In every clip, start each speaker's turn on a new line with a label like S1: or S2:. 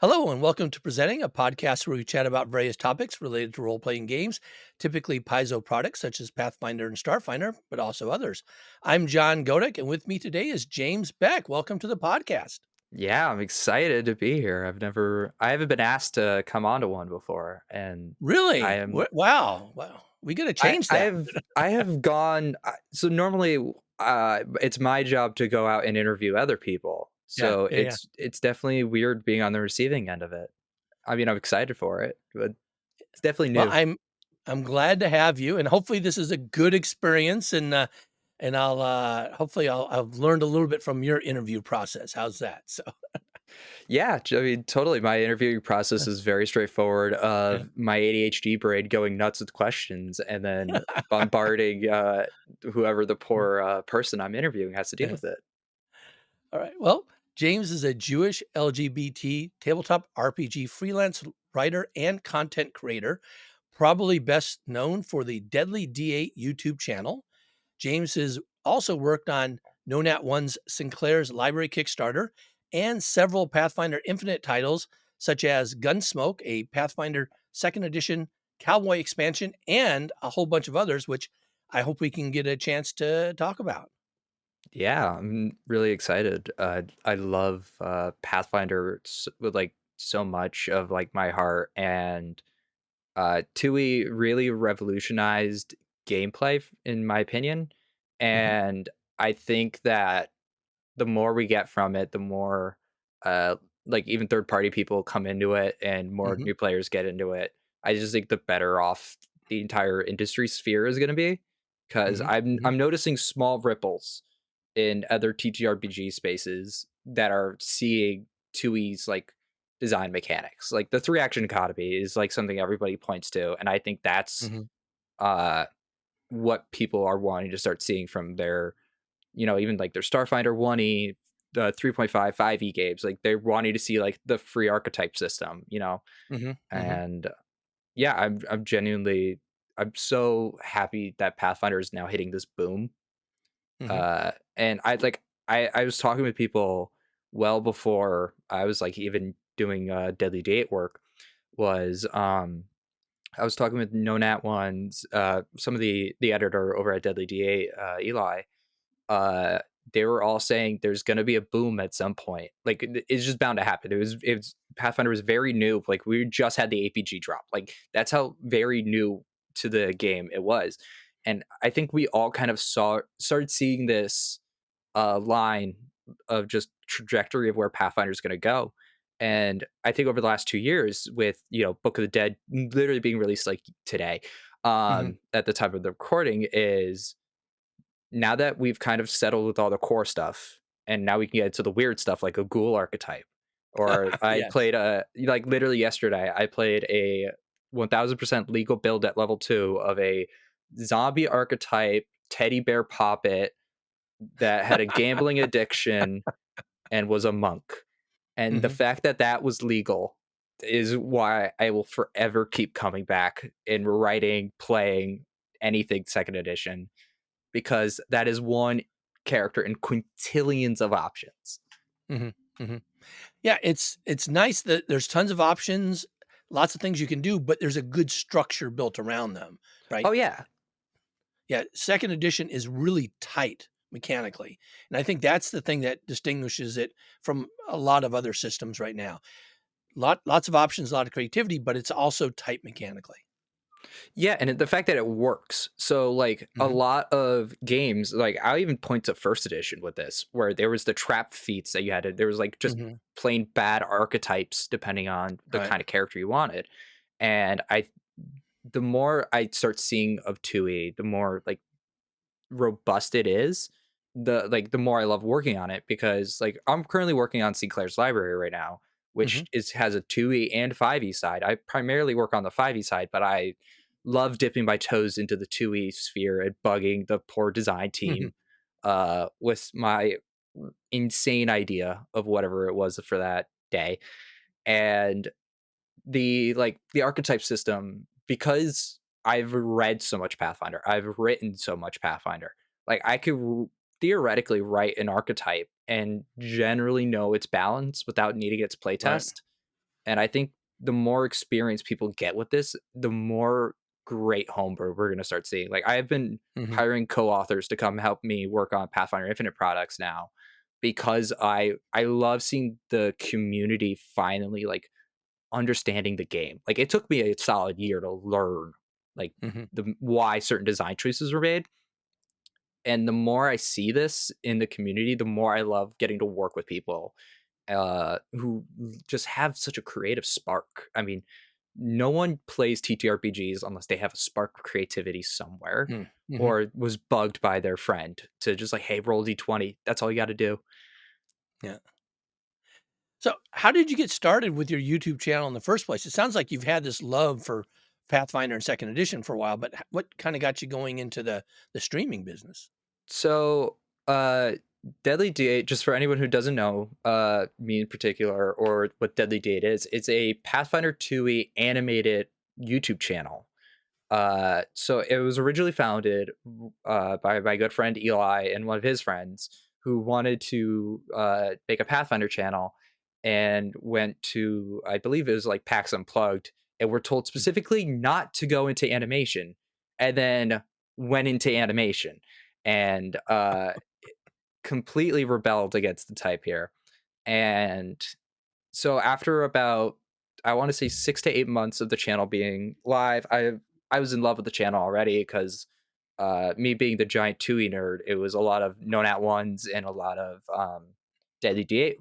S1: Hello, and welcome to Presenting, a podcast where we chat about various topics related to role playing games, typically Paizo products such as Pathfinder and Starfinder, but also others. I'm John Godek, and with me today is James Beck. Welcome to the podcast.
S2: Yeah, I'm excited to be here. I haven't been asked to come onto one before, and I
S1: Really?
S2: am,
S1: Wow. Wow. We got to change that.
S2: I have gone. So normally, it's my job to go out and interview other people.
S1: Yeah.
S2: So
S1: Yeah. Yeah.
S2: it's definitely weird being on the receiving end of it. I mean, I'm excited for it, but it's definitely
S1: Well,
S2: new.
S1: I'm glad to have you, and hopefully this is a good experience, and I'll hopefully I've learned a little bit from your interview process. How's that? So
S2: Yeah, I mean, totally. My interviewing process is very straightforward.
S1: yeah.
S2: Of my ADHD brain going nuts with questions, and then bombarding whoever the poor person I'm interviewing has to deal
S1: Yeah.
S2: with it.
S1: All right. Well, James is a Jewish LGBT tabletop RPG freelance writer and content creator, probably best known for the Deadly D8 YouTube channel. James has also worked on No Nat One's Sinclair's Library Kickstarter and several Pathfinder Infinite titles, such as Gunsmoke, a Pathfinder Second Edition Cowboy expansion, and a whole bunch of others, which I hope we can get a chance to talk about.
S2: Yeah, I'm really excited. I love Pathfinder with like so much of like my heart, and Tui really revolutionized gameplay, in my opinion,
S1: Mhm,
S2: and I think that the more we get from it, the more uh like even third party people come into it and more
S1: mhm,
S2: new players get into it. I just think the better off the entire industry sphere is going to be, because
S1: mhm,
S2: I'm
S1: mhm,
S2: noticing small ripples in other TTRPG spaces that are seeing 2E's like design mechanics. Like the three action economy is like something everybody points to, and I think that's
S1: mhm,
S2: uh what people are wanting to start seeing from their, even like their Starfinder 1E, the 3.5, 5E games. Like they're wanting to see like the free archetype system.
S1: mhm, mhm,
S2: And yeah, I'm genuinely, I'm so happy that Pathfinder is now hitting this boom.
S1: mhm.
S2: And I was talking with people well before I was like even doing Deadly Date work. Was I was talking with No Nat Ones, some of the editor over at Deadly DA, Eli. uh they were all saying there's going to be a boom at some point. Like it's just bound to happen. It was Pathfinder was very new. Like we just had the APG drop. Like that's how very new to the game it was. And I think we all kind of started seeing this line of just trajectory of where Pathfinder is going to go. And I think over the last 2 years, with Book of the Dead literally being released like today,
S1: Mhm.
S2: at the time of the recording, is now that we've kind of settled with all the core stuff, and now we can get to the weird stuff like a ghoul archetype. Or I
S1: Yes.
S2: played a like literally yesterday, I played a 1000% legal build at level 2 of a zombie archetype teddy bear poppet that had a gambling addiction and was a monk. And the
S1: Mhm.
S2: fact that that was legal is why I will forever keep coming back and writing, playing anything second edition, because that is one character in quintillions of options.
S1: Mhm. Mhm. Yeah, it's nice that there's tons of options, lots of things you can do, but there's a good structure built around them, right?
S2: Oh yeah.
S1: Yeah, second edition is really tight mechanically, and I think that's the thing that distinguishes it from a lot of other systems right now. Lots of options, a lot of creativity, but it's also tight mechanically.
S2: Yeah, and the fact that it works. So like a
S1: Mhm.
S2: lot of games, like I'll even point to first edition with this, where there was the trap feats that you had to, there was like just
S1: Mhm.
S2: plain bad archetypes depending on the
S1: Right.
S2: kind of character you wanted. And I the more I start seeing of 2E, the more like robust it is. The more I love working on it, because like I'm currently working on Sinclair's library right now, which
S1: Mhm.
S2: is has a 2E and 5E side. I primarily work on the 5E side, but I love dipping my toes into the 2E sphere and bugging the poor design
S1: Mhm.
S2: team with my insane idea of whatever it was for that day. And the archetype system, because I've read so much Pathfinder, I've written so much Pathfinder. Like I could theoretically write an archetype and generally know its balance without needing its
S1: Right.
S2: playtest. And I think the more experience people get with this, the more great homebrew we're gonna start seeing. Like, I've been
S1: Mhm,
S2: hiring co-authors to come help me work on Pathfinder Infinite products now because I love seeing the community finally, like, understanding the game. Like, it took me a solid year to learn, like,
S1: mhm,
S2: the why certain design choices were made, and the more I see this in the community, the more I love getting to work with people who just have such a creative spark. I mean, no one plays TTRPGs unless they have a spark of creativity somewhere
S1: mm, mhm,
S2: or was bugged by their friend to just like, hey, roll D20. That's all you got to do.
S1: yeah. So, how did you get started with your YouTube channel in the first place? It sounds like you've had this love for Pathfinder and Second Edition for a while, but what kind of got you going into the streaming business?
S2: So, uh, Deadly D8, just for anyone who doesn't know, me in particular, or what Deadly D8 is, it's a Pathfinder 2e animated YouTube channel. So it was originally founded by my good friend Eli and one of his friends who wanted to make a Pathfinder channel and went to, I believe it was like PAX Unplugged, and were told
S1: Mm,
S2: specifically not to go into animation, and then went into animation and completely rebelled against the type here. And so after about, I want to say 6 to 8 months of the channel being live, I was in love with the channel already because me being the giant Tui nerd, it was a lot of known at ones and a lot of Deadly D8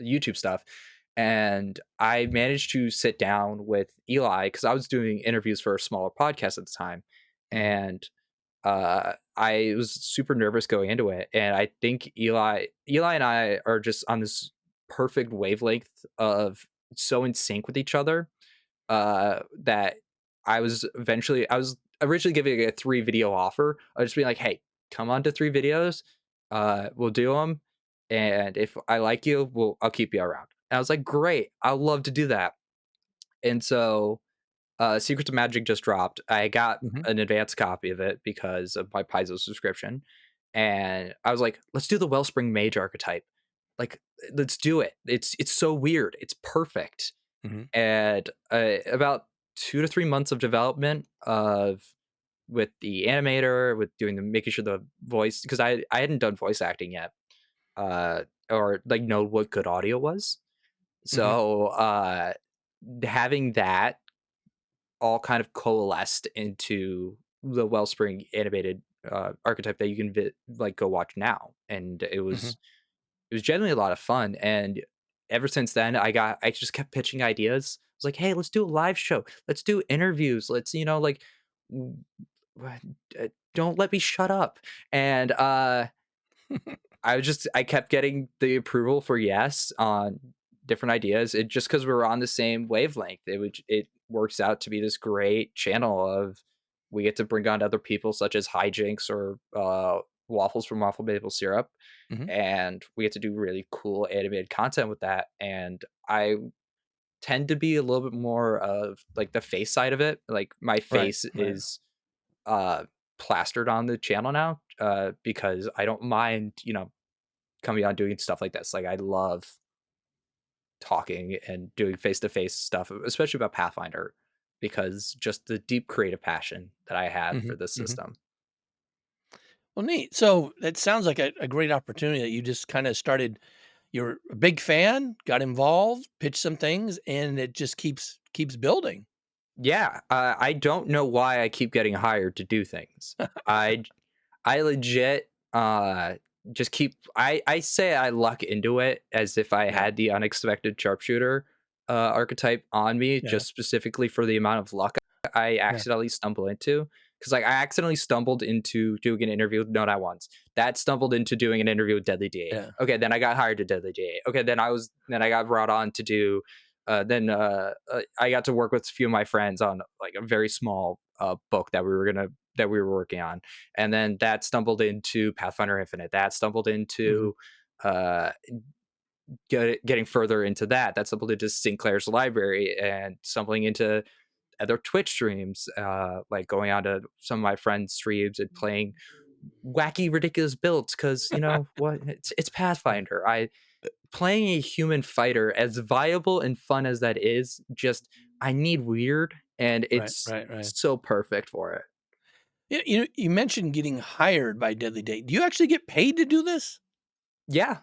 S2: YouTube stuff. And I managed to sit down with Eli because I was doing interviews for a smaller podcast at the time.
S1: mhm,
S2: And I was super nervous going into it, and I think Eli and I are just on this perfect wavelength of so in sync with each other that I was originally giving a 3 video offer. I was just being like, "Hey, come on to 3 videos. We'll do them, and if I like you, I'll keep you around." And I was like, "Great, I'd love to do that." And so Secrets of Magic just dropped. I got
S1: mhm.
S2: an advanced copy of it because of my Paizo subscription, and I was like, "Let's do the Wellspring Mage archetype. Like, let's do it. It's so weird. It's perfect."
S1: Mhm,
S2: And about 2 to 3 months of development of with the animator, with doing the making sure the voice, because I hadn't done voice acting yet, or like know what good audio was.
S1: mhm,
S2: So having that all kind of coalesced into the Wellspring animated archetype that you can like go watch now, and
S1: mhm.
S2: it was genuinely a lot of fun. And ever since then, I just kept pitching ideas. I was like, hey, let's do a live show, let's do interviews, let's like w- don't let me shut up. And I kept getting the approval for yes on different ideas. It just because we were on the same wavelength, it works out to be this great channel of we get to bring on other people such as Hijinks or Waffles from Waffle Maple Syrup,
S1: Mhm.
S2: and we get to do really cool animated content with that. And I tend to be a little bit more of like the face side of it. Like my
S1: Right,
S2: face
S1: right.
S2: is uh plastered on the channel now because I don't mind, coming on doing stuff like this. Like I love talking and doing face to face stuff, especially about Pathfinder, because just the deep creative passion that I have for
S1: Mhm,
S2: this
S1: mhm.
S2: system.
S1: Well, neat. So, it sounds like a great opportunity that you just kinda started. You're a big fan, got involved, pitched some things, and it just keeps building.
S2: Yeah, I don't know why I keep getting hired to do things. I I legit just keep I say I luck into it as if I
S1: Yeah,
S2: had the unexpected sharpshooter archetype on me
S1: yeah,
S2: just specifically for the amount of luck I
S1: yeah,
S2: accidentally stumble into. Because like I accidentally stumbled into doing an interview with No Not Once. That stumbled into doing an interview with Deadly D8.
S1: yeah.
S2: Okay, then I got hired to Deadly D8. Okay, then I got brought on to do then I got to work with a few of my friends on like a very small book that we were working on, and then that stumbled into Pathfinder Infinite. That stumbled
S1: Mhm,
S2: into uh, getting further into that. That stumbled into Sinclair's Library and stumbling into other Twitch streams, like going on to some of my friends' streams and playing wacky, ridiculous builds because you know what? It's
S1: Yeah.
S2: Pathfinder. I playing a human fighter, as viable and fun as that is, just I need weird, and
S1: Right,
S2: it's
S1: right, right.
S2: so perfect for it.
S1: You mentioned getting hired by Deadly Date. Do you actually get paid to do this?
S2: Yeah.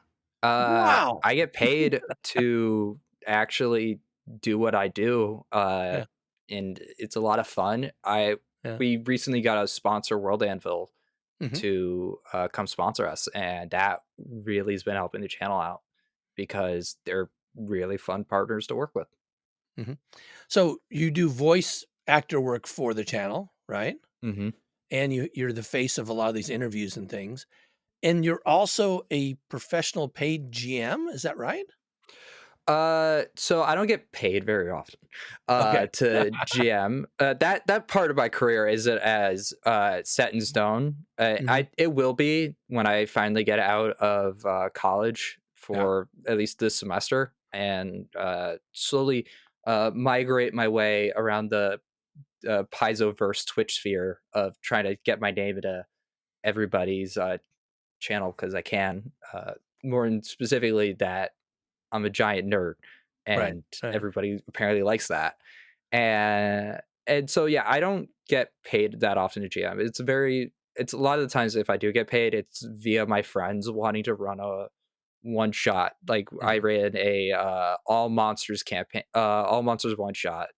S1: Wow.
S2: I get paid to actually do what I do,
S1: Yeah,
S2: and it's a lot of fun. I
S1: yeah.
S2: We recently got a sponsor, World Anvil,
S1: Mhm,
S2: to come sponsor us, and that really has been helping the channel out because they're really fun partners to work with.
S1: mhm. So, you do voice actor work for the channel, right?
S2: hmm
S1: And you're the face of a lot of these interviews and things, and you're also a professional paid GM, is that right?
S2: So I don't get paid very often
S1: Okay.
S2: to GM. That part of my career isn't as set in stone.
S1: Mhm.
S2: I It will be when I finally get out of college
S1: Yeah,
S2: for at least this semester and slowly migrate my way around the Paizoverse Twitch sphere of trying to get my name into everybody's channel because I can. More specifically, that I'm a giant nerd,
S1: right,
S2: and
S1: right.
S2: everybody apparently likes that. And so yeah, I don't get paid that often to GM. It's a lot of the times if I do get paid, it's via my friends wanting to run a one shot. Like I
S1: Mhm,
S2: ran a all monsters campaign, all monsters one shot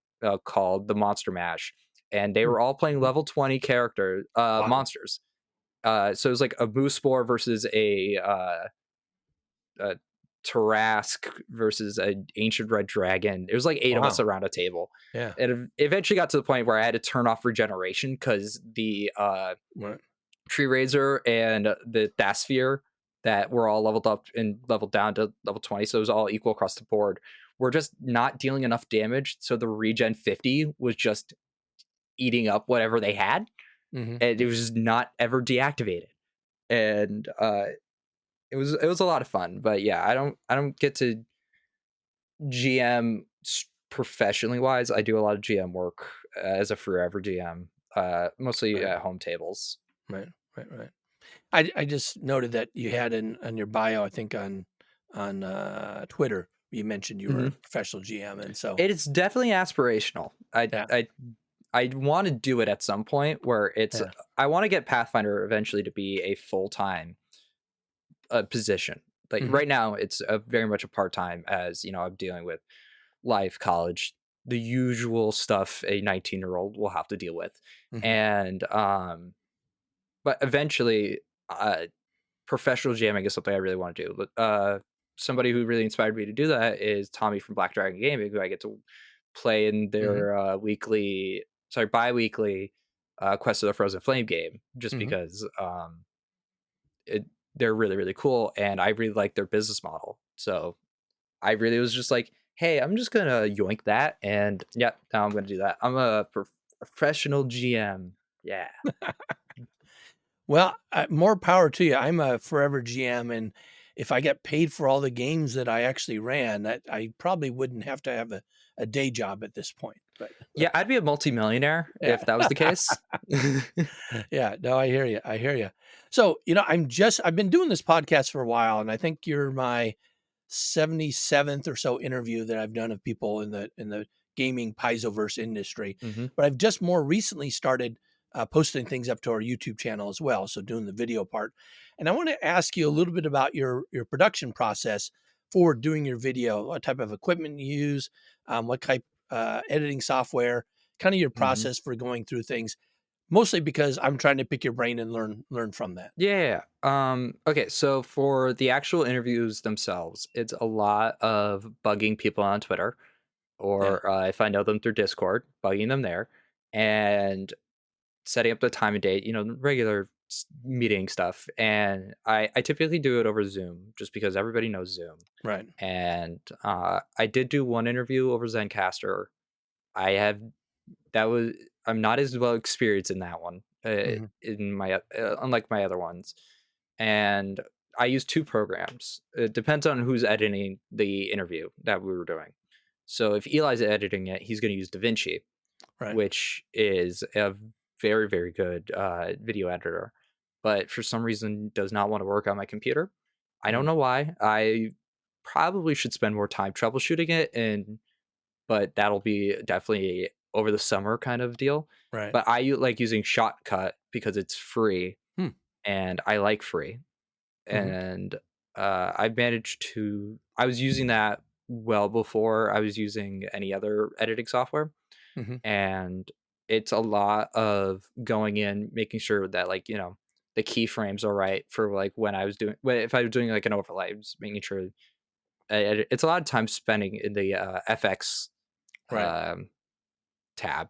S2: called the Monster Mash, and they
S1: mm,
S2: were all playing
S1: mm.
S2: level 20 character
S1: Wow.
S2: monsters. So it was like a moose spore versus a Tarask versus an ancient red dragon. It was like 8 of us
S1: Wow.
S2: around a table.
S1: Yeah.
S2: And it eventually got to the point where I had to turn off regeneration because the
S1: Right.
S2: tree razor and the Thasphere that were all leveled up and leveled down to level 20, so it was all equal across the board, were just not dealing enough damage. So the regen 50 was just eating up whatever they had,
S1: Mhm,
S2: and it
S1: mhm.
S2: was just not ever deactivated. And it was a lot of fun. But yeah, I don't get to GM professionally wise. I do a lot of GM work as a forever GM, mostly
S1: Right,
S2: at home tables.
S1: right, right, right. I just noted that you had in on your bio, I think on Twitter, you mentioned you were a
S2: hmm
S1: professional GM, and so
S2: It is definitely aspirational.
S1: yeah,
S2: I want to do it at some point where it's
S1: yeah.
S2: I want to get Pathfinder eventually to be a full time position. Like
S1: Mhm,
S2: right now, it's very much a part time as you know I'm dealing with life, college, the usual stuff a 19-year-old will have to deal with,
S1: mhm,
S2: and but eventually. Professional jamming is something I really want to do. But somebody who really inspired me to do that is Tommy from Black Dragon Gaming, who I get to play in
S1: mhm,
S2: their bi-weekly Quest of the Frozen Flame game, just
S1: mhm.
S2: because it, they're really really cool, and I really like their business model. So I really was just like, hey, I'm just gonna yoink that, and yeah, now I'm gonna do that. I'm a professional GM. Yeah.
S1: Well, more power to you. I'm a forever GM, and if I get paid for all the games that I actually ran, that I probably wouldn't have to have a day job at this point, but
S2: Yeah, I'd be a multimillionaire
S1: yeah.
S2: if that was the case.
S1: Yeah, no, I hear you. I hear you. So, I've been doing this podcast for a while, and I think you're my 77th or so interview that I've done of people in the gaming Paizoverse industry.
S2: hmm
S1: But I've just more recently started posting things up to our YouTube channel as well, so doing the video part. And I want to ask you a little bit about your production process for doing your video. What type of equipment you use, what type editing software, kind of your
S2: hmm
S1: process for going through things. Mostly because I'm trying to pick your brain and learn from that.
S2: Yeah. Okay. So for the actual interviews themselves, it's a lot of bugging people on Twitter,
S1: Yeah.
S2: or if I know them through Discord, bugging them there, and setting up the time and date. You know, the regular meeting stuff. And I typically do it over Zoom, just because everybody knows Zoom.
S1: Right.
S2: And I did do one interview over Zencaster. I have that was I'm not as well experienced in that one,
S1: Mhm.
S2: in my unlike my other ones, and I use 2 programs. It depends on who's editing the interview that we were doing. So if Eli's editing it, he's gonna use DaVinci,
S1: Right.
S2: which is a very, very good, video editor, but for some reason does not want to work on my computer. I don't
S1: Mm,
S2: know why. I probably should spend more time troubleshooting it, and but that'll be definitely over the summer kind of deal.
S1: right.
S2: But like using Shotcut because it's free
S1: Hmm.
S2: and I like free.
S1: Mhm,
S2: And I've managed to, I was using that well before I was using any other editing software.
S1: mhm,
S2: And it's a lot of going in, making sure that, like, the keyframes are right for like when I was doing, if I was doing like an overlay, just making sure it's a lot of time spending in the FX
S1: right.
S2: um, tab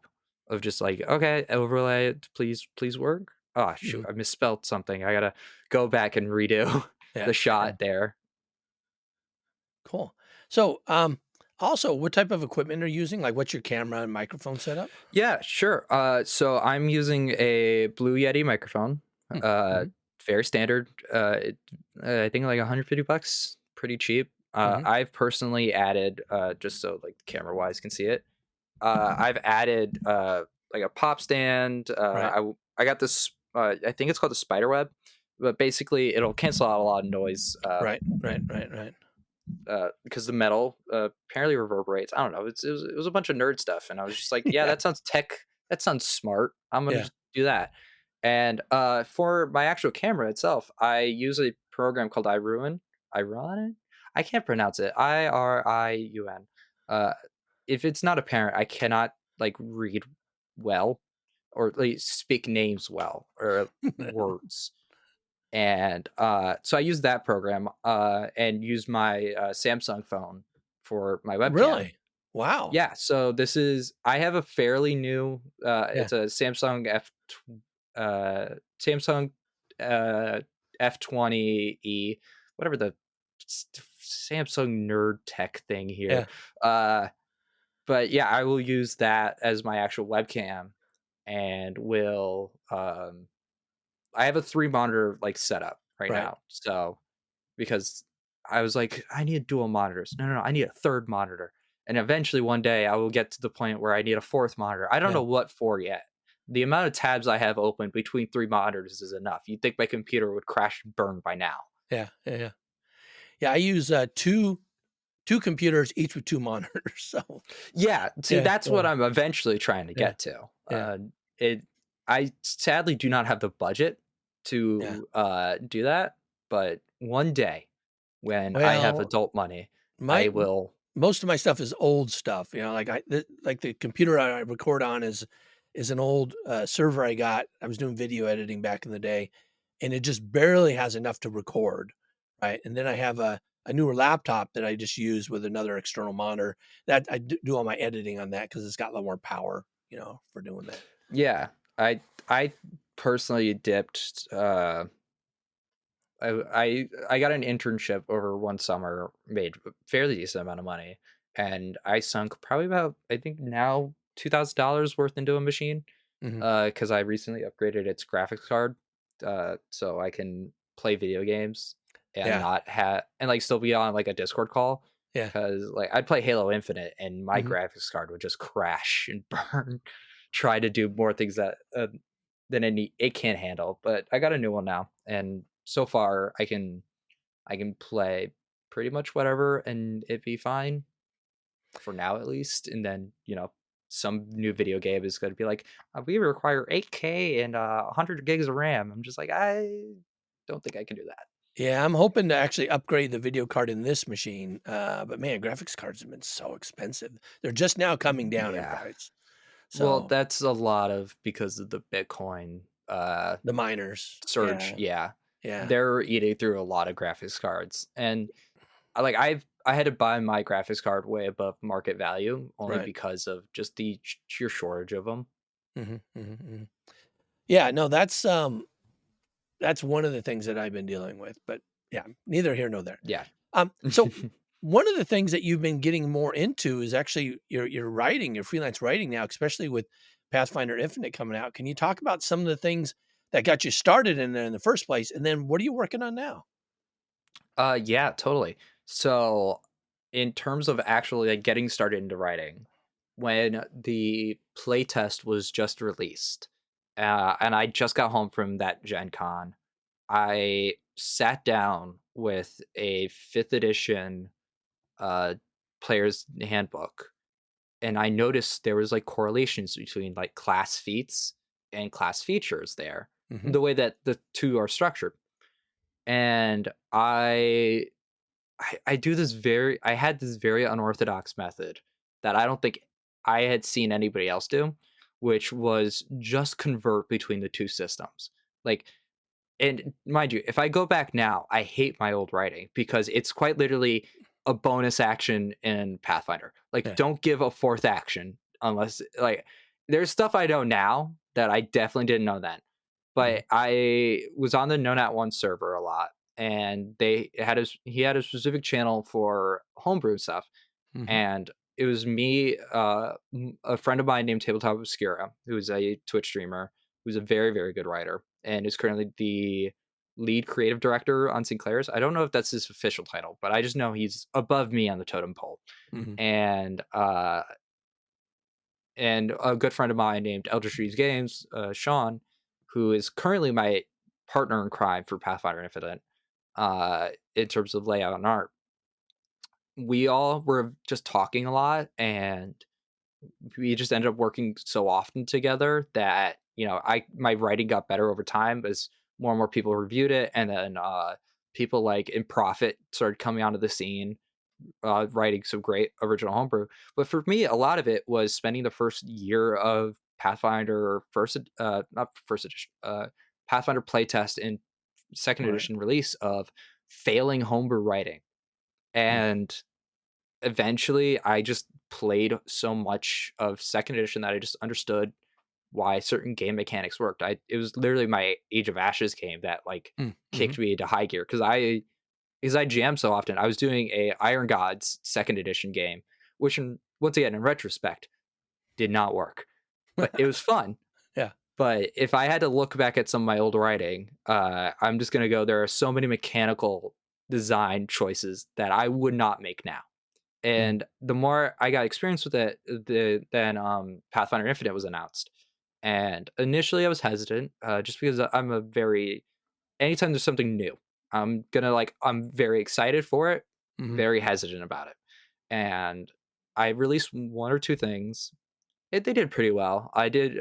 S2: of just like, okay, overlay it, please work. Oh shoot,
S1: Mhm,
S2: I misspelled something. I gotta go back and redo
S1: yeah,
S2: the
S1: yeah,
S2: shot there.
S1: cool. So, also, what type of equipment are you using? Like, what's your camera and microphone setup?
S2: Yeah, sure. So I'm using a Blue Yeti microphone.
S1: Hmm,
S2: Uh,
S1: mhm,
S2: very standard. I think like 150 bucks, pretty cheap.
S1: mhm,
S2: I've personally added, just so like camera wise can see it. I've added like a pop stand.
S1: right,
S2: I got this. I think it's called the spider web, but basically it'll cancel out a lot of noise.
S1: right, right, right, right.
S2: Because the metal apparently reverberates. I don't know. It was a bunch of nerd stuff, and I was just like, yeah,
S1: Yeah,
S2: that sounds tech. That sounds smart. I'm gonna
S1: yeah,
S2: just do that. And for my actual camera itself, I use a program called iRuin. iRun? I can't pronounce it. IRIUN. Uh, if it's not apparent, I cannot like read well or like speak names well or words. And so I use that program and use my Samsung phone for my webcam.
S1: really? Wow.
S2: Yeah, so this is, I have a fairly new
S1: Yeah,
S2: it's a Samsung uh, F20e, whatever the Samsung nerd tech thing here.
S1: yeah,
S2: Uh but yeah, I will use that as my actual webcam and will I have a 3 monitor like setup right
S1: right,
S2: now. So because I was like, I need dual monitors. No, no, no, I need a third monitor. And eventually one day I will get to the point where I need a fourth monitor. I don't
S1: yeah,
S2: know what for yet. The amount of tabs I have open between 3 monitors is enough. You'd think my computer would crash and burn by now.
S1: yeah, yeah, yeah. Yeah, I use, 2 computers, each with 2 monitors, so
S2: Yeah, see,
S1: yeah,
S2: that's
S1: yeah,
S2: what I'm eventually trying to
S1: yeah,
S2: get to.
S1: yeah,
S2: It I sadly do not have the budget
S1: yeah.
S2: to do that, but one day when I have
S1: Well,
S2: adult money,
S1: my
S2: I will.
S1: most of my stuff is old stuff, like like the computer I record on is an old, server I got. I was doing video editing back in the day, and it just barely has enough to record, right? And then I have a newer laptop that I just use with another external monitor that I do all my editing on that because it's got a lot more power, for doing that.
S2: Yeah, I personally dipped. I got an internship over one summer, made a fairly decent amount of money, and I sunk probably about, I think now, $2,000 worth into a machine.
S1: Mhm.
S2: Because I recently upgraded its graphics card, so I can play video games and
S1: Yeah,
S2: not have and like still be on like a Discord call.
S1: yeah.
S2: Because like I'd play Halo Infinite and my
S1: Mhm.
S2: graphics card would just crash and burn, try to do more things that than it can't handle. But I got a new one now, and so far I can play pretty much whatever and it be fine for now at least. And then, some new video game is going to be like, we require 8K and 100 gigs of RAM. I'm just like, I don't think I can do that.
S1: Yeah, I'm hoping to actually upgrade the video card in this machine, but man, graphics cards have been so expensive. They're just now coming down in
S2: Yeah.
S1: price.
S2: Well,
S1: So,
S2: that's a lot of because of the Bitcoin
S1: the miners.
S2: surge.
S1: Yeah,
S2: Yeah.
S1: yeah,
S2: They're eating through a lot of graphics cards. And I had to buy my graphics card way above market value only
S1: right.
S2: because of just the sheer shortage of them.
S1: Mhm, mhm, mhm. Yeah, no, that's one of the things that I've been dealing with, but yeah, neither here nor there.
S2: Yeah.
S1: So one of the things that you've been getting more into is actually your writing, your freelance writing now, especially with Pathfinder Infinite coming out. Can you talk about some of the things that got you started in there in the first place, and then what are you working on now?
S2: Yeah, totally. So, in terms of actually like getting started into writing, when the playtest was just released, and I just got home from that Gen Con, I sat down with a 5th edition uh, player's handbook, and I noticed there was like correlations between like class feats and class features there,
S1: Mhm.
S2: the way that the two are structured. And I had this very unorthodox method that I don't think I had seen anybody else do, which was just convert between the two systems. Like, and mind you, if I go back now, I hate my old writing because it's quite literally a bonus action in Pathfinder. Like,
S1: Yeah.
S2: don't give a fourth action unless like there's stuff I know now that I definitely didn't know then.
S1: Mhm.
S2: But I was on the No Nat One server a lot, and he had a specific channel for homebrew stuff,
S1: Mhm.
S2: and it was me, a friend of mine named Tabletop Obscura, who's a Twitch streamer, who's a very, very good writer, and is currently the lead creative director on Sinclair's. I don't know if that's his official title, but I just know he's above me on the totem pole.
S1: Mhm.
S2: And a good friend of mine named Eldritch Games, Sean, who is currently my partner in crime for Pathfinder Infinite, in terms of layout and art. We all were just talking a lot, and we just ended up working so often together that I my writing got better over time as more and more people reviewed it, and then people like in Profit started coming onto the scene, writing some great original homebrew. But for me, a lot of it was spending the first year of Pathfinder not first edition, Pathfinder playtest and second
S1: Right.
S2: edition release of failing homebrew writing.
S1: Mhm.
S2: And eventually I just played so much of second edition that I just understood why certain game mechanics worked. It was literally my Age of Ashes game that like
S1: Mm.
S2: kicked
S1: Mhm.
S2: me into high gear because I jam so often. I was doing a Iron Gods second edition game, which once again in retrospect did not work, but it was fun.
S1: Yeah.
S2: But if I had to look back at some of my old writing, I'm just gonna go. There are so many mechanical design choices that I would not make now.
S1: Mm.
S2: And the more I got experience with it, then Pathfinder Infinite was announced. And initially, I was hesitant, just because I'm a very anytime there's something new, I'm very excited for it,
S1: Mhm.
S2: very hesitant about it. And I released one or two things. They did pretty well. I did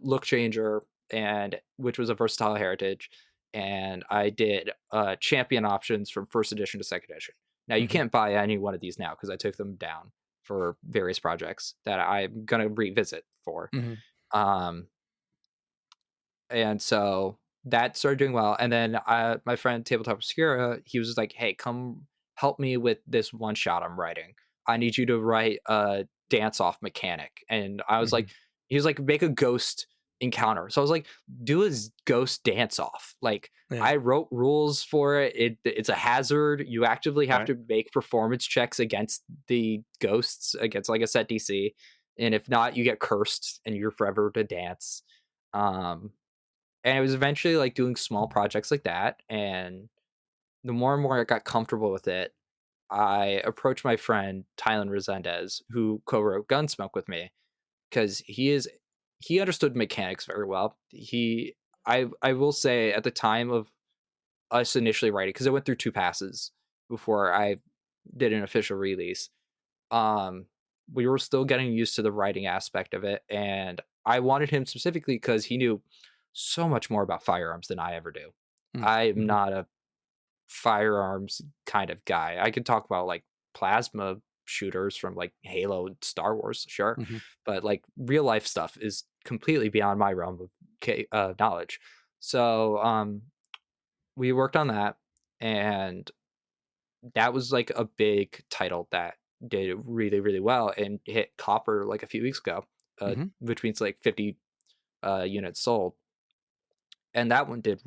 S2: Look Changer, and which was a versatile heritage, and I did champion options from first edition to second edition. Now you
S1: Mhm.
S2: can't buy any one of these now because I took them down for various projects that I'm gonna revisit for.
S1: Mhm.
S2: Um, and so that started doing well. And then my friend Tabletop Obscura, he was just like, "Hey, come help me with this one shot I'm writing. I need you to write a dance off mechanic." And I was
S1: Mhm.
S2: like, he was like, "Make a ghost encounter." So I was like, "Do a ghost dance off." Like
S1: Yeah.
S2: I wrote rules for it. It's a hazard. You actively have
S1: Right.
S2: to make performance checks against the ghosts against like a set DC, and if not, you get cursed and you're forever to dance. Um, and it was eventually like doing small projects like that. And the more and more I got comfortable with it, I approached my friend Tylen Resendez, who co-wrote Gunsmoke with me, because he understood mechanics very well. I will say at the time of us initially writing, because I went through two passes before I did an official release. Um, we were still getting used to the writing aspect of it, and I wanted him specifically because he knew so much more about firearms than I ever do.
S1: Mm.
S2: I am
S1: Mhm.
S2: not a firearms kind of guy. I can talk about like plasma shooters from like Halo and Star Wars, sure,
S1: Mhm.
S2: but like real life stuff is completely beyond my realm of knowledge. So we worked on that, and that was like a big title that did really, really well and hit copper like a few weeks ago,
S1: Mhm.
S2: which means like 50 units sold. And that one did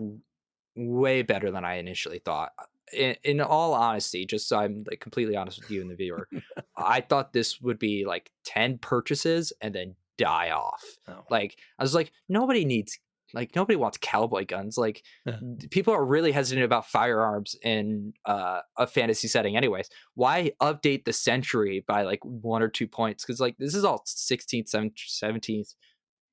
S2: way better than I initially thought. In all honesty, just so I'm like completely honest with you and the viewer, I thought this would be like 10 purchases and then die off.
S1: Oh.
S2: Like I was like, nobody wants cowboy guns. Like
S1: Yeah.
S2: people are really hesitant about firearms in a fantasy setting anyways. Why update the century by like 1 or 2 points? Because like this is all 16th, 17th,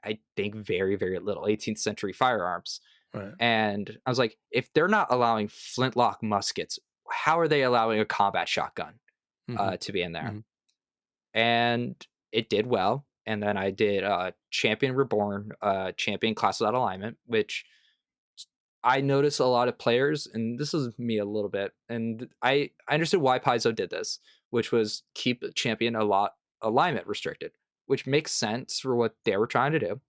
S2: I think very, very little 18th century firearms.
S1: Right.
S2: And I was like, if they're not allowing flintlock muskets, how are they allowing a combat shotgun
S1: Mhm.
S2: to be in there?
S1: Mhm.
S2: And it did well. And then I did Champion Reborn, Champion Class Without Alignment, which I noticed a lot of players, and this is me a little bit, and I understood why Paizo did this, which was keep champion a lot alignment restricted, which makes sense for what they were trying to do.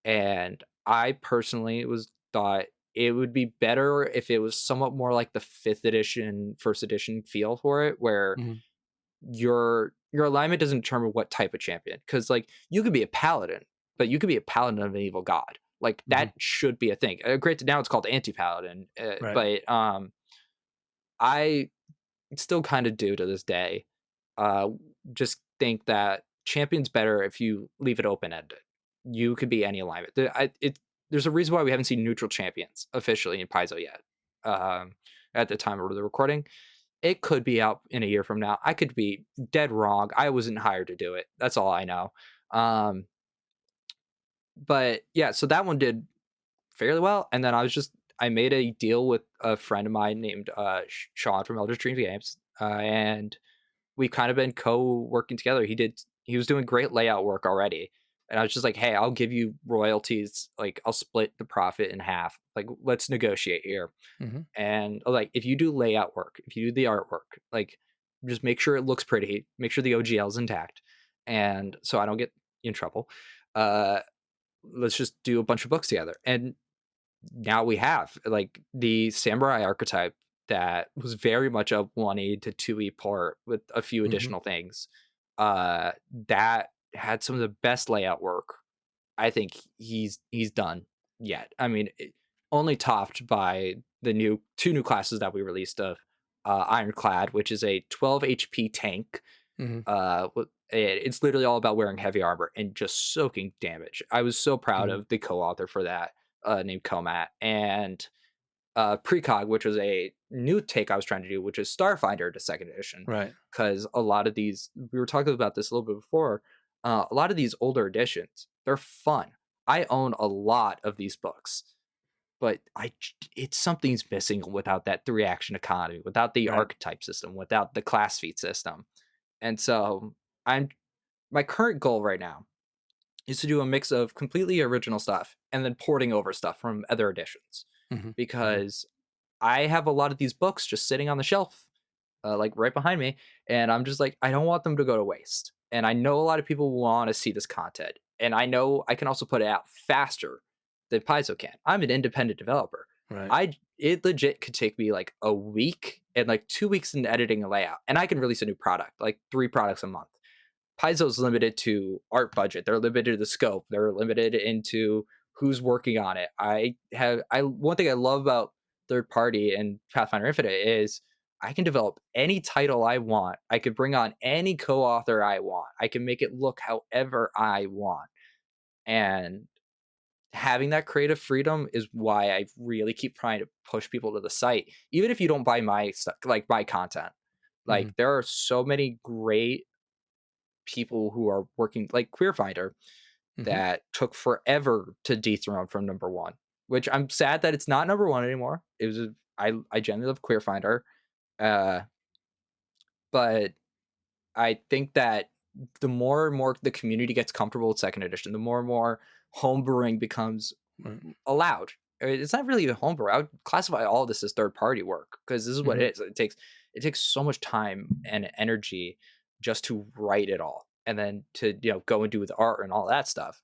S2: And I personally was thought it would be better if it was somewhat more like the fifth edition, first edition feel for it, where
S1: Mhm.
S2: your alignment doesn't determine what type of champion. Because like you could be a paladin, but you could be a paladin of an evil god. Like
S1: Mhm.
S2: that should be a thing. Granted, now it's called anti paladin,
S1: Right.
S2: but I still kind of do to this day. Uh, just think that champion's better if you leave it open ended. You could be any alignment. There's a reason why we haven't seen neutral champions officially in Paizo yet. Um, at the time of the recording, it could be out in a year from now. I could be dead wrong. I wasn't hired to do it. That's all I know. Um, but yeah, so that one did fairly well. And then I made a deal with a friend of mine named Sean from Elder Dreams Games, and we've kind of been co-working together. He was doing great layout work already. And I was just like, hey, I'll give you royalties. Like, I'll split the profit in half. Like, let's negotiate here.
S1: Mhm.
S2: And like, if you do layout work, if you do the artwork, like, just make sure it looks pretty, make sure the OGL is intact. And so I don't get in trouble. Uh, let's just do a bunch of books together. And now we have like the samurai archetype that was very much a 1E to 2E port with a few
S1: Mhm.
S2: additional things. That had some of the best layout work I think he's done yet. I mean, only topped by the new two new classes that we released of Ironclad, which is a 12 HP tank.
S1: Mhm.
S2: It's literally all about wearing heavy armor and just soaking damage. I was so proud
S1: Mhm.
S2: of the co-author for that, named Comat, and Precog, which was a new take I was trying to do, which is Starfinder to second edition.
S1: Right.
S2: Because a lot of these, we were talking about this a little bit before, a lot of these older editions, they're fun. I own a lot of these books, but it's something's missing without that three action economy, without the
S1: Right.
S2: archetype system, without the class feat system. And so I'm my current goal right now is to do a mix of completely original stuff and then porting over stuff from other editions,
S1: Mhm. Mhm.
S2: because I have a lot of these books just sitting on the shelf, like right behind me, and I'm just like, I don't want them to go to waste. And I know a lot of people want to see this content, and I know I can also put it out faster than Paizo can. I'm an independent developer.
S1: Right.
S2: It legit could take me like a week and like 2 weeks in editing a layout, and I can release a new product, like 3 products a month. Paizo's limited to art budget. They're limited to the scope. They're limited into who's working on it. I one thing I love about third party and Pathfinder Infinite is I can develop any title I want. I could bring on any co-author I want. I can make it look however I want. And having that creative freedom is why I really keep trying to push people to the site, even if you don't buy my stuff, like my content.
S1: Mhm.
S2: Like there are so many great people who are working like Queerfinder
S1: Mhm.
S2: that took forever to dethrone from number one, which I'm sad that it's not number one anymore. It was I genuinely love Queerfinder, uh, but I think that the more and more the community gets comfortable with second edition, the more and more homebrewing becomes
S1: Right.
S2: allowed. It's not really a homebrew. I would classify all of this as third party work because this is what
S1: Mhm.
S2: it is. It takes so much time and energy just to write it all, and then to go and do with art and all that stuff.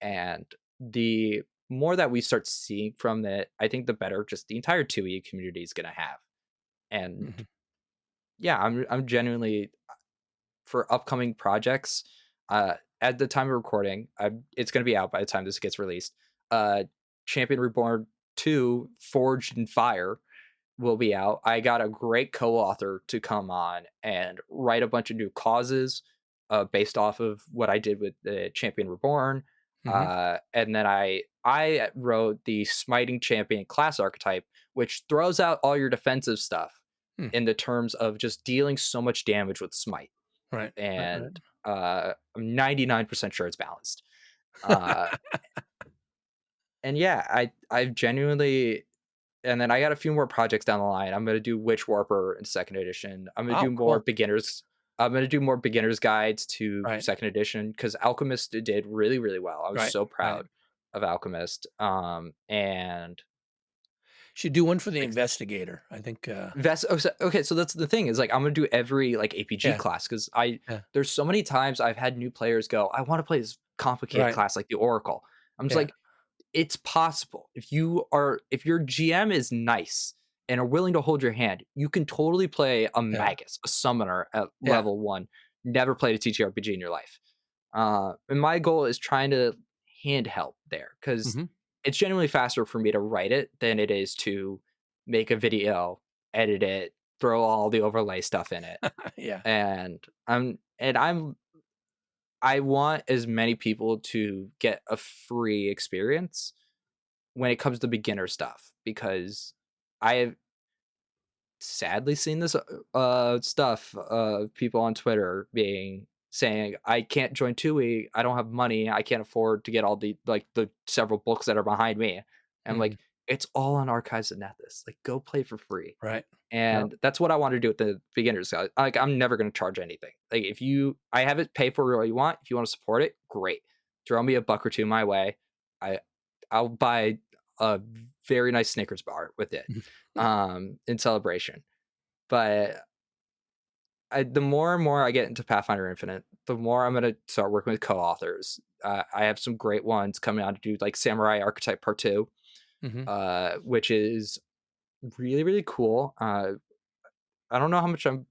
S2: And the more that we start seeing from that, I think the better just the entire 2E community is going to have. And
S1: Mhm.
S2: yeah, I'm genuinely for upcoming projects. At the time of recording, it's going to be out by the time this gets released. Uh, Champion Reborn 2 Forged in Fire will be out. I got a great co-author to come on and write a bunch of new causes based off of what I did with the Champion Reborn.
S1: Mhm.
S2: And then I wrote the Smiting Champion class archetype, which throws out all your defensive stuff
S1: Hmm.
S2: in the terms of just dealing so much damage with smite.
S1: Right. Right. Right.
S2: And I'm 99% sure it's balanced. Uh, and yeah, I've genuinely and then I got a few more projects down the line. I'm gonna do Witch Warper in second edition.
S1: Wow, cool.
S2: I'm gonna do more beginners guides to
S1: Right,
S2: second edition because Alchemist did really, really well. I was
S1: right,
S2: so
S1: right.
S2: proud of Alchemist. And
S1: Should do one for the
S2: like
S1: investigator. I think,
S2: that's okay. So that's the thing is like I'm gonna do every like APG
S1: yeah,
S2: class because I
S1: yeah,
S2: there's so many times I've had new players go, I want to play this complicated
S1: right,
S2: class like the Oracle. I'm just
S1: yeah,
S2: like, it's possible. If your GM is nice and are willing to hold your hand, you can totally play a
S1: yeah,
S2: Magus, a summoner at
S1: yeah.
S2: level 1. Never played a TTRPG in your life. And my goal is trying to handheld there because
S1: Mhm.
S2: it's genuinely faster for me to write it than it is to make a video, edit it, throw all the overlay stuff in it.
S1: Yeah.
S2: And I want as many people to get a free experience when it comes to beginner stuff because I have sadly seen this stuff people on Twitter being saying I can't join TUI, I don't have money, I can't afford to get all the several books that are behind me. And I'm
S1: Mhm.
S2: like, it's all on Archives of Nethys. Like, go play for free.
S1: Right. Yep.
S2: And that's what I want to do with the beginners. Like, I'm never going to charge anything. Like, if you, I have it pay for what you want. If you want to support it, great. Throw me a buck or two my way. I, I'll buy a very nice Snickers bar with it, in celebration. But the more and more I get into Pathfinder Infinite, the more I'm going to start working with co-authors. I have some great ones coming out to do like Samurai Archetype Part Two,
S1: Mhm.
S2: which is really really cool. I don't know how much I'm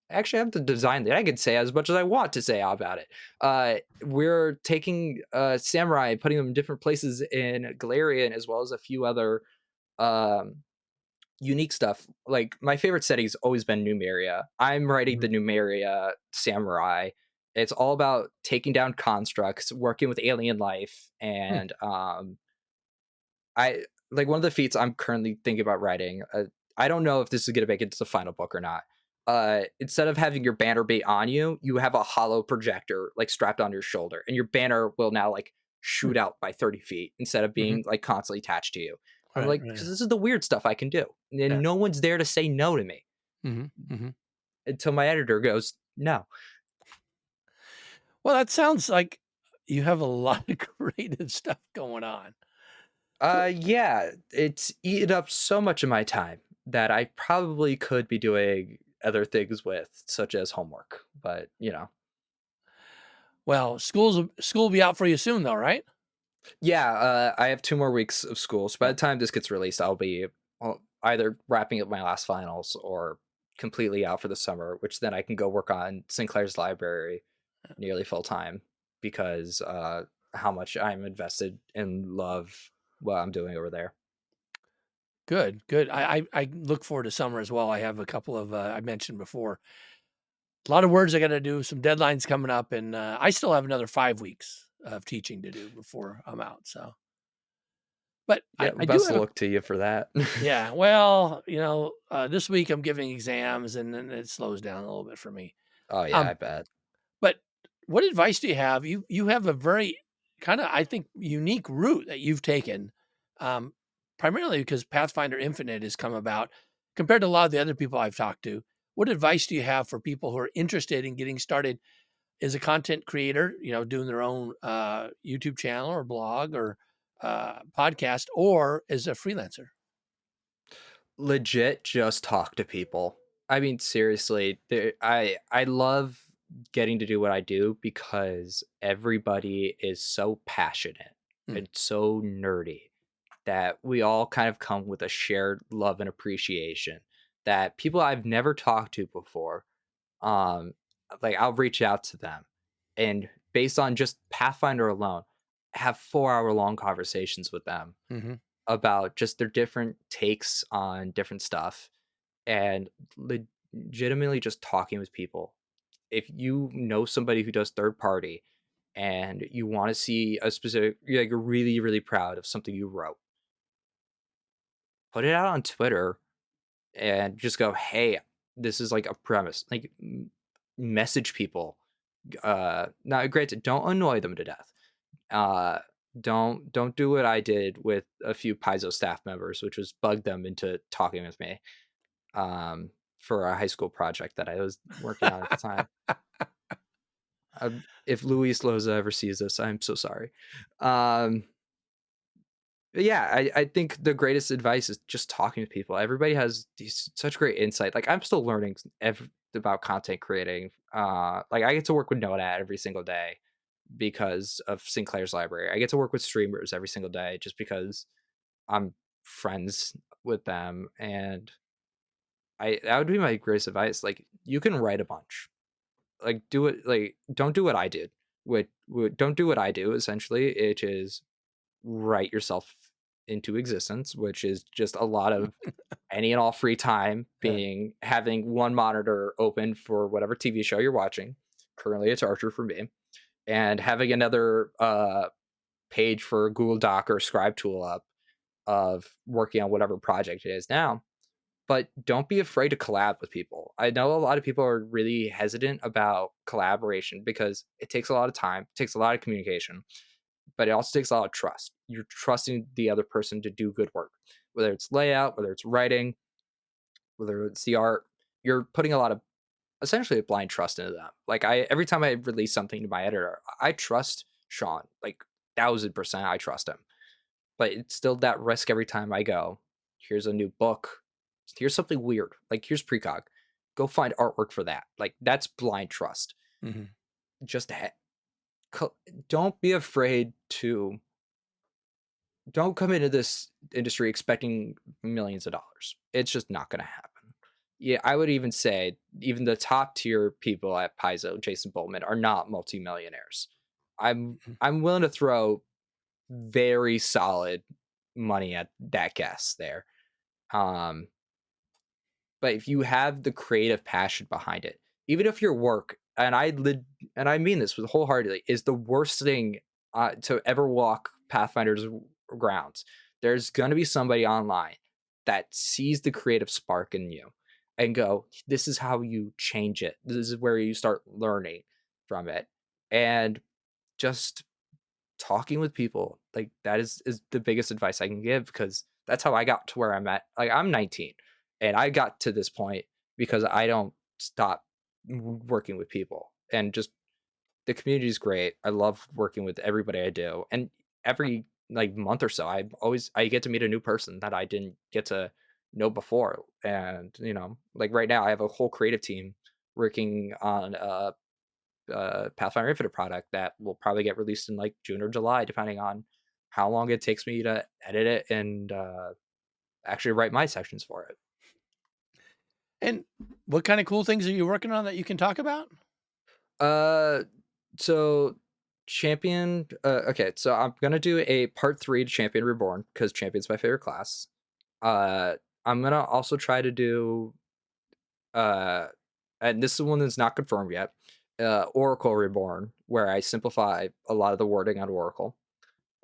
S2: actually I have to design that. I could say as much as I want to say about it. We're taking samurai and putting them in different places in Galarian as well as a few other um, unique stuff. Like my favorite setting's always been Numeria. I'm writing
S1: Mhm.
S2: the Numeria samurai. It's all about taking down constructs, working with alien life,
S1: Hmm.
S2: and I like one of the feats I'm currently thinking about writing. I don't know if this is going to make it to the final book or not. Instead of having your banner be on you, you have a hollow projector like strapped on your shoulder, and your banner will now like
S1: Hmm.
S2: shoot out by 30 feet instead of
S1: Mhm.
S2: being like constantly attached to you. I'm
S1: Right,
S2: like,
S1: right.
S2: because this is the weird stuff I can do,
S1: Yeah.
S2: and no one's there to say no to me
S1: Mhm. Mhm.
S2: until my editor goes no.
S1: Well, that sounds like you have a lot of creative stuff going on. So
S2: Yeah, it's eaten up so much of my time that I probably could be doing other things with, such as homework. But
S1: well, school will be out for you soon though, right?
S2: yeah, I have 2 more weeks of school. So by
S1: Yeah.
S2: the time this gets released, I'll be either wrapping up my last finals or completely out for the summer, which then I can go work on Sinclair's library nearly full time because how much I'm invested and love what I'm doing over there.
S1: Good, good. I look forward to summer as well. I have a couple of, I mentioned before, a lot of words I gotta do, some deadlines coming up, and, I still have another 5 weeks of teaching to do before I'm out, so but
S2: Yeah,
S1: I do
S2: best
S1: have
S2: of
S1: a
S2: luck to you for that.
S1: yeah, well, this week I'm giving exams and then it slows down a little bit for me.
S2: Oh, yeah, I
S1: Um,
S2: bet.
S1: but what advice do you have? You have a very kinda, I think, unique route that you've taken, um, primarily because Pathfinder Infinite has come about compared to a lot of the other people I've talked to. What advice do you have for people who are interested in getting started as a content creator, doing their own, YouTube channel or blog or, podcast, or as a freelancer?
S2: Legit, just talk to people. I mean, seriously, I love getting to do what I do because everybody is so passionate
S1: Mm,
S2: and so nerdy that we all kind of come with a shared love and appreciation that people I've never talked to before, um, like I'll reach out to them and based on just Pathfinder alone, have 4 hour long conversations with them
S1: mhm,
S2: about just their different takes on different stuff and legitimately just talking with people. If you know somebody who does third party and you want to see a specific, you're really, really proud of something you wrote, put it out on Twitter and just go, hey, this is like a premise. Like, message people. Now, granted, don't annoy them to death. Don't do what I did with a few Paizo staff members, which was bug them into talking with me, um, for a high school project that I was working on at the time. If Luis Loza ever sees this, I'm so sorry. Um, but yeah, I think the greatest advice is just talking to people. Everybody has such great insight. Like I'm still learning about content creating. Like I get to work with Nodad every single day because of Sinclair's library. I get to work with streamers every single day just because I'm friends with them, and I that would be my greatest advice. Like you can write a bunch. Like do it. Like don't do what I did. Don't do what I do. Essentially, it is write yourself into existence, which is just a lot of any and all free time
S1: Yeah.
S2: being having one monitor open for whatever TV show you're watching. Currently, it's Archer for me, and having another page for Google Doc or Scribe tool up of working on whatever project it is now. But don't be afraid to collab with people. I know a lot of people are really hesitant about collaboration because it takes a lot of time, it takes a lot of communication, but it also takes a lot of trust. You're trusting the other person to do good work, whether it's layout, whether it's writing, whether it's the art. You're putting a lot of essentially a blind trust into them. Like I every time I release something to my editor, I trust Sean, like 1000%. I trust him, but it's still that risk every time I go. Here's a new book. Here's something weird. Like here's precog. Go find artwork for that. Like that's blind trust.
S1: Mhm.
S2: Just don't be afraid to don't come into this industry expecting millions of dollars. It's just not going to happen. Yeah, I would even say even the top tier people at Paizo, Jason Bowman, are not multimillionaires.
S1: Mhm.
S2: I'm willing to throw very solid money at that guess there. Um, but if you have the creative passion behind it, even if your work and I mean this with wholeheartedly is the worst thing to ever walk Pathfinder's grounds. There's gonna be somebody online that sees the creative spark in you and go, "This is how you change it. This is where you start learning from it." And just talking with people like that is the biggest advice I can give because that's how I got to where I'm at. Like I'm 19 and I got to this point because I don't stop working with people and just the community is great. I love working with everybody I do. And every like month or so I get to meet a new person that I didn't get to know before. And you know, like right now I have a whole creative team working on Pathfinder Infinite product that will probably get released in like June or July, depending on how long it takes me to edit it and actually write my sections for it.
S1: And what kind of cool things are you working on that you can talk about?
S2: Uh, so Champion. Okay, so I'm gonna do a part 3 to Champion Reborn because Champion's my favorite class. Uh, I'm gonna also try to do uh, and this is one that's not confirmed yet. Oracle Reborn, where I simplify a lot of the wording on Oracle.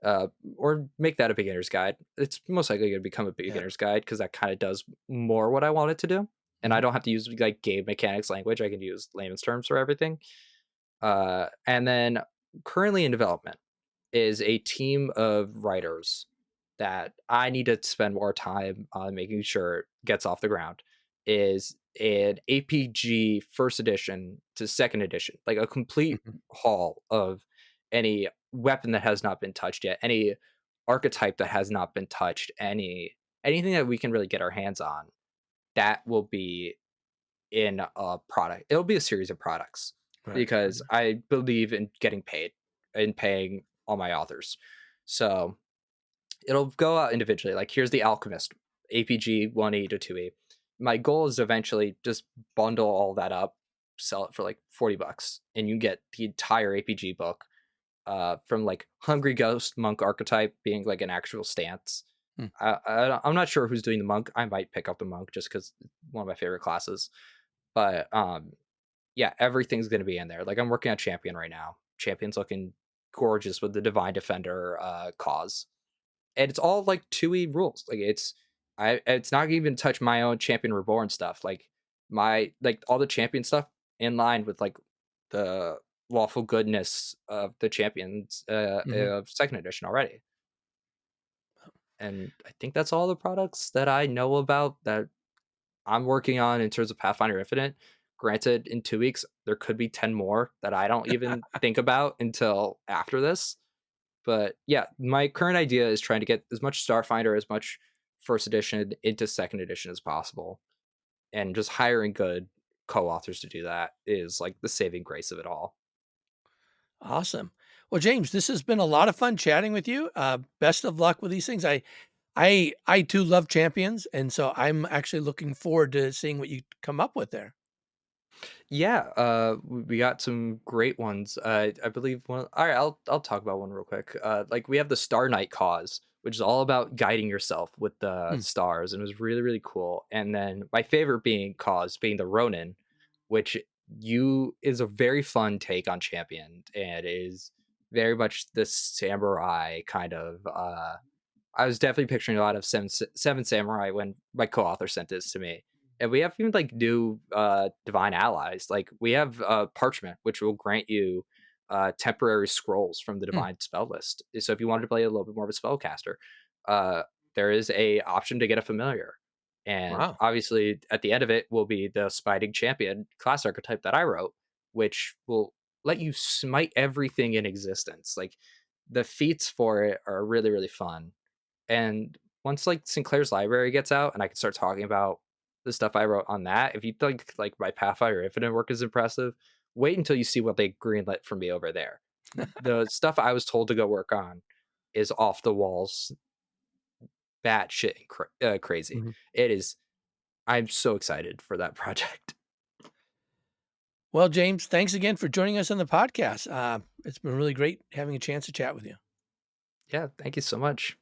S2: uh, or make that a beginner's guide. It's most likely going to become a
S1: Yeah.
S2: beginner's guide because that kind of does more what I want it to do, and I
S1: Mhm.
S2: don't have to use like game mechanics language. I can use layman's terms for everything. And then currently in development is a team of writers that I need to spend more time on making sure it gets off the ground. Is an APG first edition to second edition, like a complete
S1: Mhm.
S2: haul of any weapon that has not been touched yet, any archetype that has not been touched, anything that we can really get our hands on. That will be in a product. It'll be a series of products
S1: Right.
S2: because I believe in getting paid and paying all my authors. So it'll go out individually. Like here's the Alchemist, APG 1E to 2E. My goal is to eventually just bundle all that up, sell it for like $40, and you get the entire APG book from like Hungry Ghost Monk archetype being like an actual stance.
S1: Mm.
S2: I'm not sure who's doing the monk. I might pick up the monk just because it's one of my favorite classes. But yeah, everything's gonna be in there. Like I'm working on Champion right now. Champion's looking gorgeous with the Divine Defender cause, and it's all like 2E rules. Like it's not even touch my own Champion Reborn stuff. Like my like all the Champion stuff in line with like the lawful goodness of the champions
S1: Mhm.
S2: of second edition already. And I think that's all the products that I know about that I'm working on in terms of Pathfinder Infinite. Granted, in 2 weeks, there could be 10 more that I don't even think about until after this. But yeah, my current idea is trying to get as much Starfinder, as much first edition into second edition as possible. And just hiring good co-authors to do that is like the saving grace of it all.
S1: Awesome. Well, James, this has been a lot of fun chatting with you. Best of luck with these things. I too love champions, and so I'm actually looking forward to seeing what you come up with there.
S2: Yeah, we got some great ones. I believe one. All right, I'll talk about one real quick. Like we have the Star Knight cause, which is all about guiding yourself with the
S1: Hmm.
S2: stars, and it was really really cool. And then my favorite being cause being the Ronin, which you is a very fun take on champion, and is very much the samurai kind of I was definitely picturing a lot of Seven Samurai when my co-author sent this to me. And we have even like new divine allies. Like we have Parchment, which will grant you temporary scrolls from the
S1: Hmm.
S2: divine spell list. So if you wanted to play a little bit more of a spellcaster, uh, there is a option to get a familiar. And
S1: Wow.
S2: obviously, at the end of it will be the Spiting Champion class archetype that I wrote, which will let you smite everything in existence. Like the feats for it are really really fun, and once like Sinclair's library gets out and I can start talking about the stuff I wrote on that, if you think like my Pathfinder Infinite work is impressive, wait until you see what they greenlit for me over there. The stuff I was told to go work on is off the walls, batshit crazy.
S1: Mhm.
S2: It is. I'm so excited for that project.
S1: Well, James, thanks again for joining us on the podcast. It's been really great having a chance to chat with you.
S2: Yeah, thank you so much.